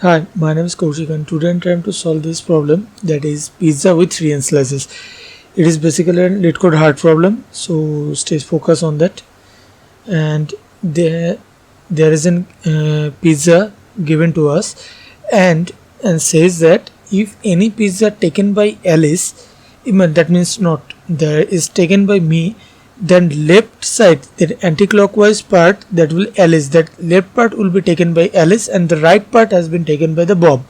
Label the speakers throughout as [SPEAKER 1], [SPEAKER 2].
[SPEAKER 1] Hi, my name is Kaushik and today I'm trying to solve this problem, that is pizza with 3 slices. It is basically a Leetcode hard problem, so stay focused on that. And there is an pizza given to us, and says that if any pizza taken by Alice, that means not there is taken by me, then left side, that anti-clockwise part, that will Alice, that left part will be taken by Alice and the right part has been taken by the Bob.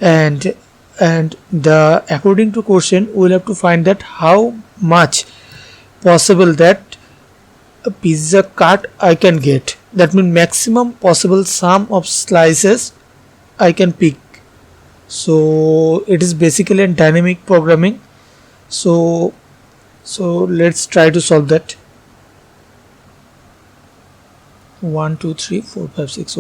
[SPEAKER 1] And the according to question we'll have to find that how much possible that a pizza cut I can get, that means maximum possible sum of slices I can pick. So it is basically a dynamic programming. So let's try to solve that. 1 2 3 4 5 6.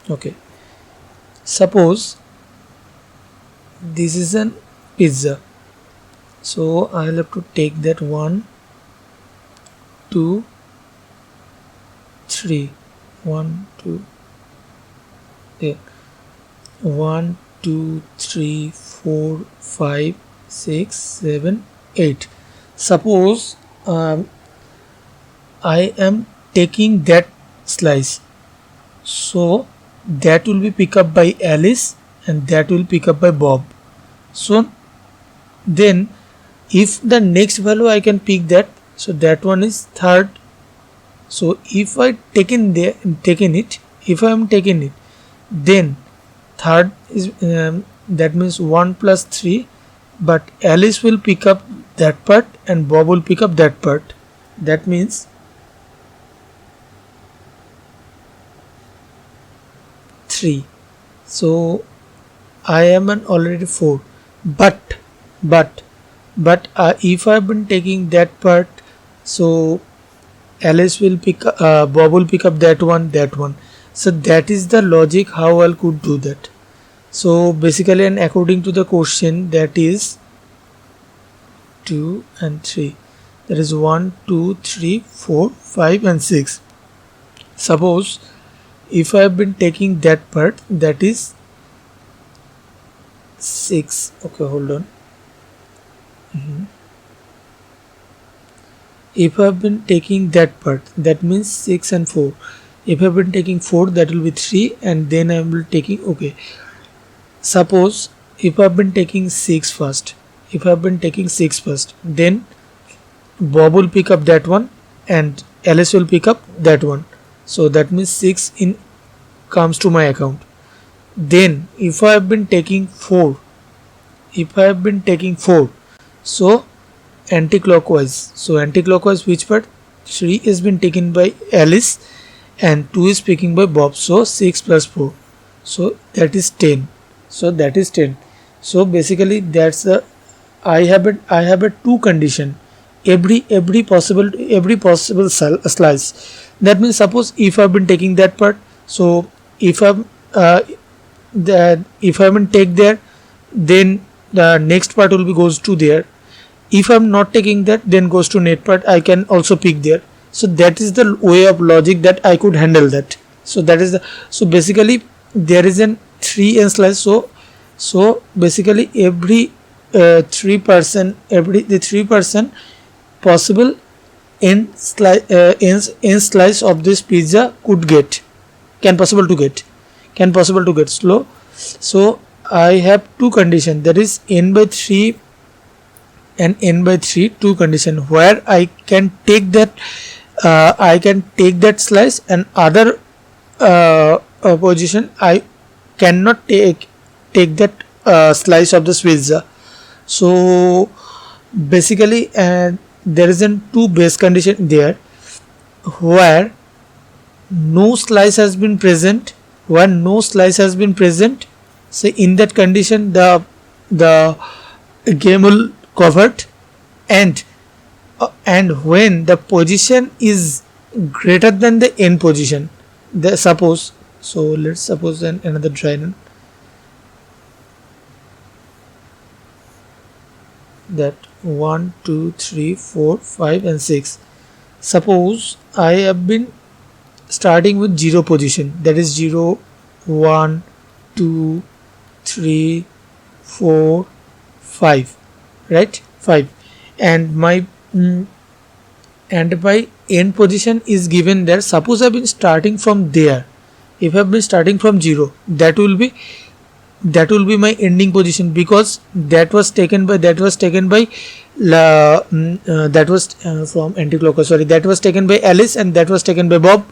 [SPEAKER 1] Okay, suppose this is an pizza, so I'll have to take that 1 2 3 1 2, yeah, 1 2 3 4 5 6 7 8. Suppose I am taking that slice, so that will be picked up by Alice and that will pick up by Bob. So then if the next value I can pick that, so that one is third. So if I taken it, if I am taking it, then third is that means 1 plus 3, but Alice will pick up that part and Bob will pick up that part. That means 3. So I am an already 4, but if I have been taking that part, so Alice will Bob will pick up that one. So that is the logic how I could do that. So basically, and according to the question, that is 2 and 3. That is 1 2 3 4 5 and 6. Suppose if I have been taking that part, that is 6. Okay, hold on. If I have been taking that part, that means 6 and 4. If I have been taking 4, that will be 3, and then I will taking, okay. Suppose if I have been taking 6 first, then Bob will pick up that one and Alice will pick up that one. So that means 6 in comes to my account. Then if I have been taking 4, so anti-clockwise. So anti-clockwise, which part? 3 is been taken by Alice and 2 is picking by Bob. So 6 plus 4. So that is 10. So basically that's the I have a two condition. Every possible slice. That means suppose if I've been taking that part, so if I'm if I haven't take there, then the next part will be goes to there. If I'm not taking that, then goes to net part, I can also pick there. So that is the way of logic that I could handle that. So that is the, so basically there is an 3 n slice. So basically every 3% possible n slice of this pizza can possible to get slow. So I have two conditions, that is n by 3 and n by 3, two condition where I can take that slice, and other position I cannot take that slice of this pizza. So basically there is a two base condition there, where no slice has been present. So in that condition the game will covered, and when the position is greater than the n position, suppose, so let's suppose then another dry run, that 1 2 3 4 5 and 6. Suppose I have been starting with 0 position, that is 0 1 2 3 4 5, right, 5, and my end position is given there. Suppose I've been starting from there. If I've been starting from 0, that will be my ending position, because that was taken by that was from anti-clockwise, sorry, that was taken by Alice, and that was taken by Bob.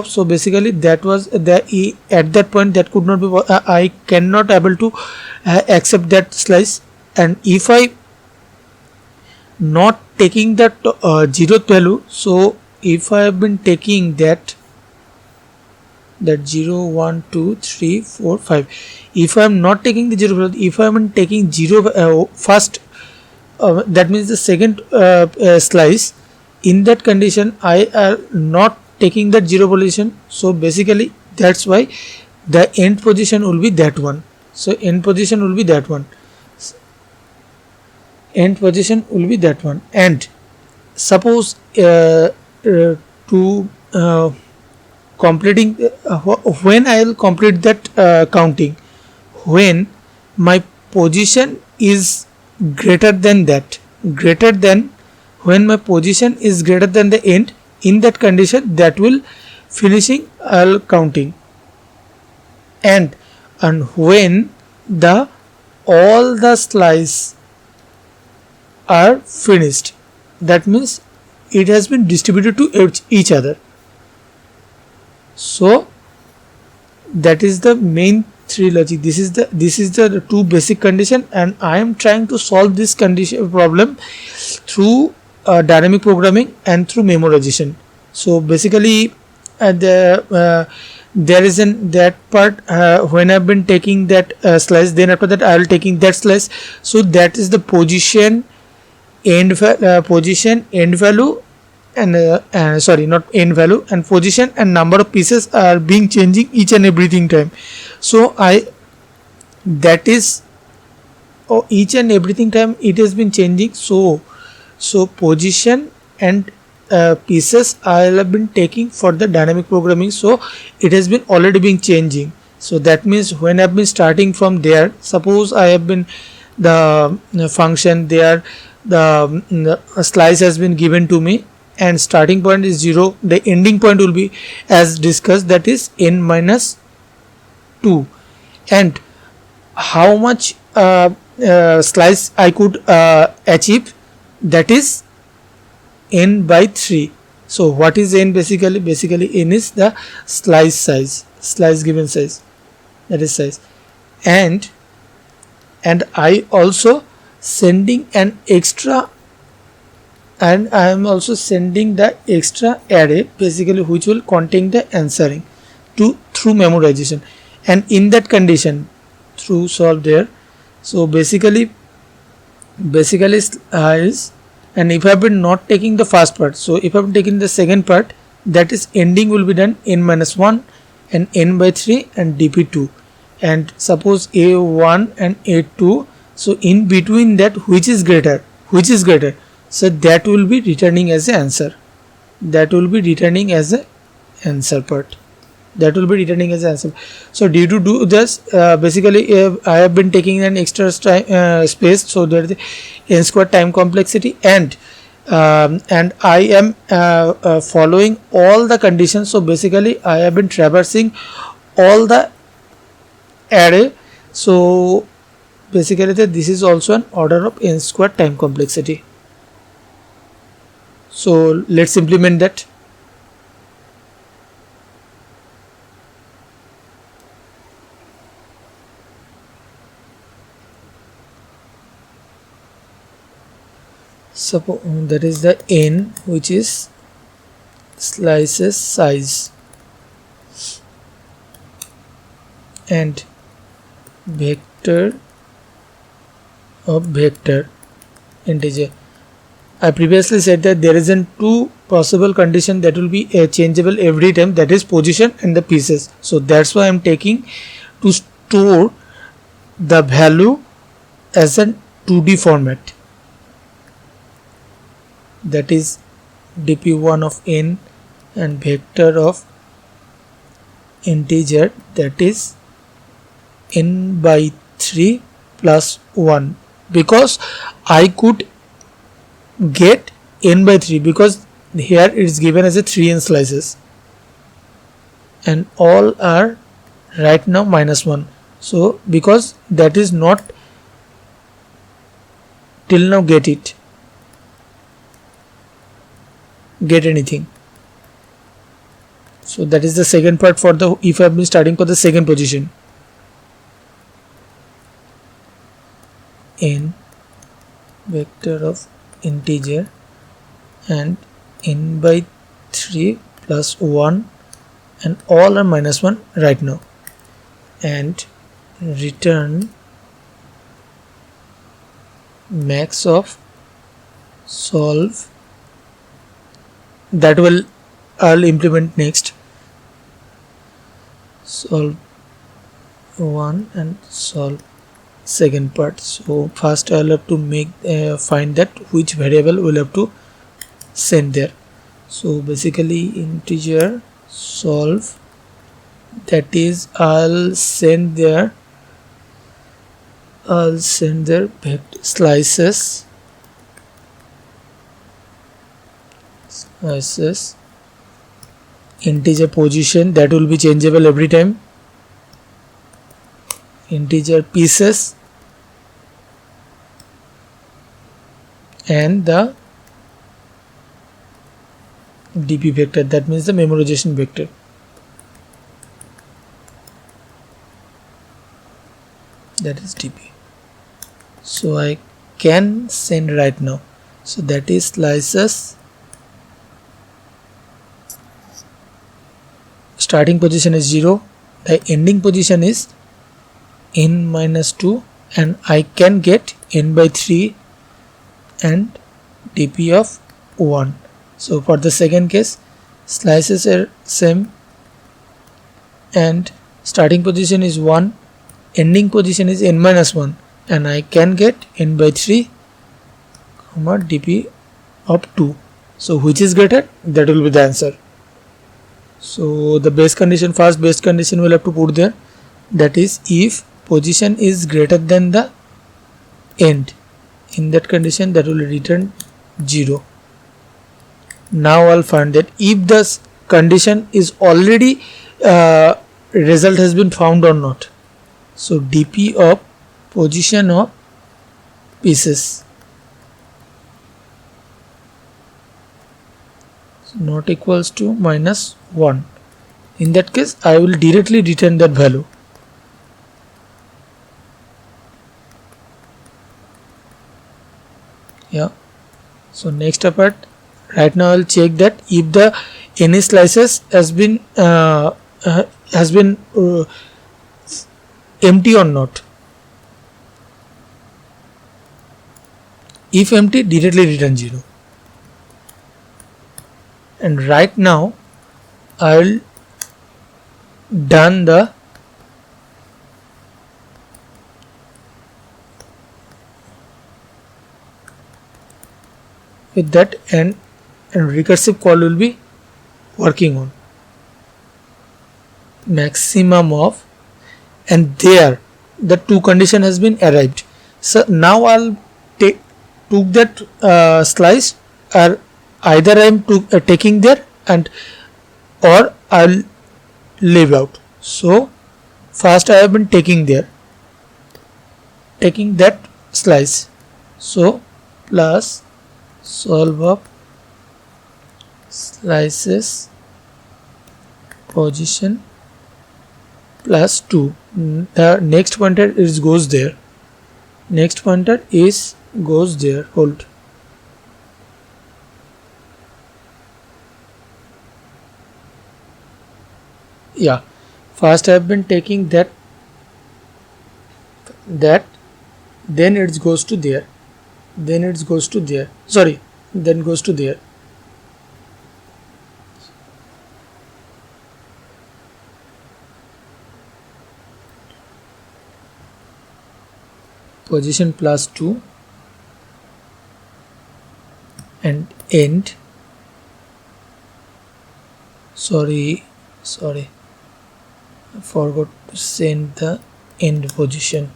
[SPEAKER 1] So basically that was at that point that could not be, I cannot able to accept that slice. And if I not taking that 0th value, so if I have been taking that 0 1 2 3 4 5, if I am not taking the 0 value, if I am taking 0 first, that means the second slice, in that condition I am not taking that 0 position. So basically that's why the end position will be that one. So end position will be that one. And suppose to completing when I will complete that counting, when my position is greater than when my position is greater than the end, in that condition that will finishing I'll counting. And when the all the slice are finished, that means it has been distributed to each other. So that is the main three logic. This is the two basic condition, and I am trying to solve this condition problem through dynamic programming and through memorization. So basically there is that part when I've been taking that slice, then after that I will taking that slice. So that is the position end value, and sorry, not end value, and position and number of pieces are being changing each and everything time. So that is each and everything time it has been changing. So position and pieces I have been taking for the dynamic programming, so it has been already been changing. So that means when I have been starting from there, suppose I have been the function there, the slice has been given to me, and starting point is 0, the ending point will be as discussed, that is n minus 2, and how much slice I could achieve, that is n by 3. So what is n? Basically n is the slice given size, that is size. And I also sending an extra, and I am also sending the extra array, basically which will contain the answering through memorization, and in that condition through solve there. So basically is, and if I have been not taking the first part, so if I have taken the second part, that is ending will be done n minus 1 and n by 3 and dp2, and suppose a1 and a2, so in between that which is greater, so that will be returning as an answer, So due to do this, basically I have been taking an extra space, so there is n square time complexity, and I am following all the conditions. So basically I have been traversing all the array. So basically this is also an order of n square time complexity. So let's implement that. Suppose that is the n, which is slices size, and vector of vector integer. I previously said that there is a two possible condition that will be changeable every time, that is position and the pieces. So that's why I am taking to store the value as a 2D format, that is dp1 of n and vector of integer, that is n by 3 plus 1, because I could get n by 3 because here it is given as a 3n slices and all are right now -1. So because that is not till now get anything. So that is the second part for the if I have been starting for the second position. N vector of integer and n by 3 plus 1 and all are -1 right now, and return max of solve, that will I'll implement next. Solve 1 and solve second part. So first I'll have to make find that which variable will have to send there. So basically integer solve, that is I'll send there slices integer position, that will be changeable every time, integer pieces, and the dp vector, that means the memorization vector. That is dp. So I can send right now. So that is slices, starting position is 0, the ending position is n minus 2, and I can get n by 3 and dp of 1. So for the second case, slices are same and starting position is 1, ending position is n minus 1, and I can get n by 3 comma dp of 2. So which is greater? That will be the answer. So the base condition, first base condition will have to put there, that is if position is greater than the end, in that condition that will return 0. Now I'll find that if the condition is already result has been found or not. So dp of position of pieces not equals to -1. In that case I will directly return that value. Yeah. So next part, right now I'll check that if the any slices has been empty or not. If empty, directly return 0. And right now I'll done the with that, and recursive call will be working on maximum of, and there the 2 condition has been arrived. So now I'll took that slice, or either I am taking there and or I'll leave out. So first I have been taking there, taking that slice. So plus solve of slices position plus 2. The next pointer is goes there. Next pointer is goes there. Hold. Yeah. First I have been taking that, then it goes to there. Then it goes to there. Sorry. Then goes to there. Position plus 2 and end sorry, I forgot to send the end position.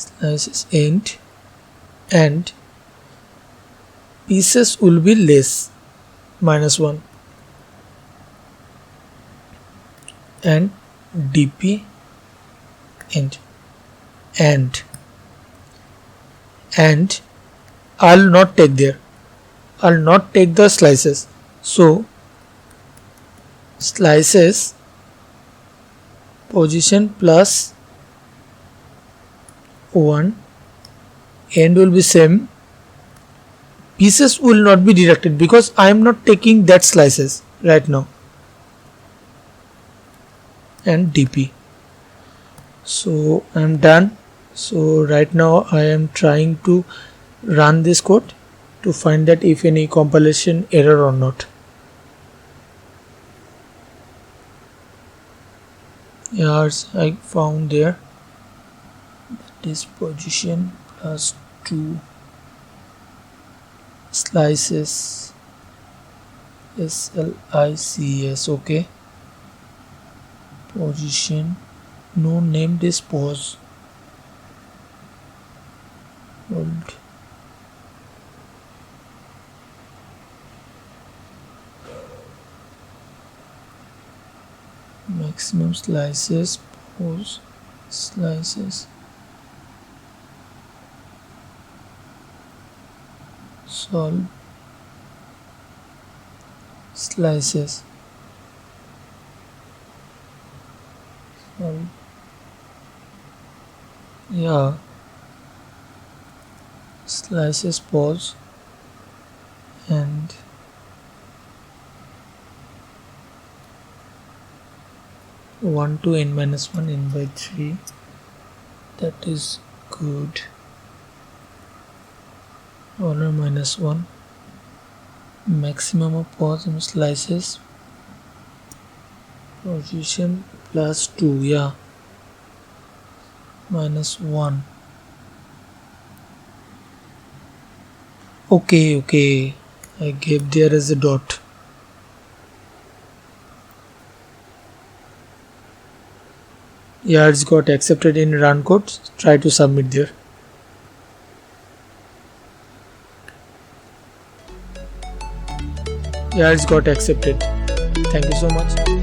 [SPEAKER 1] Slices end, and pieces will be less, -1, and dp end, and I'll not take there. I'll not take the slices. So slices position plus 1, end will be same. Pieces will not be deducted because I am not taking that slices right now. And dp. So I'm done. So right now I am trying to run this code to find that if any compilation error or not. Yes, I found there. This position plus 2 slices, slics. Okay, position, no, name this pose, hold, maximum slices, pose, slices, solve, slices, solve. Yeah, slices, pause, and one to n-1 n by 3. That is good. Order -1. Maximum of pause and slices. Position plus 2. Yeah. -1. Okay. I gave there as a dot. Yeah, it's got accepted in run code. Try to submit there. Yeah, it's got accepted. Thank you so much.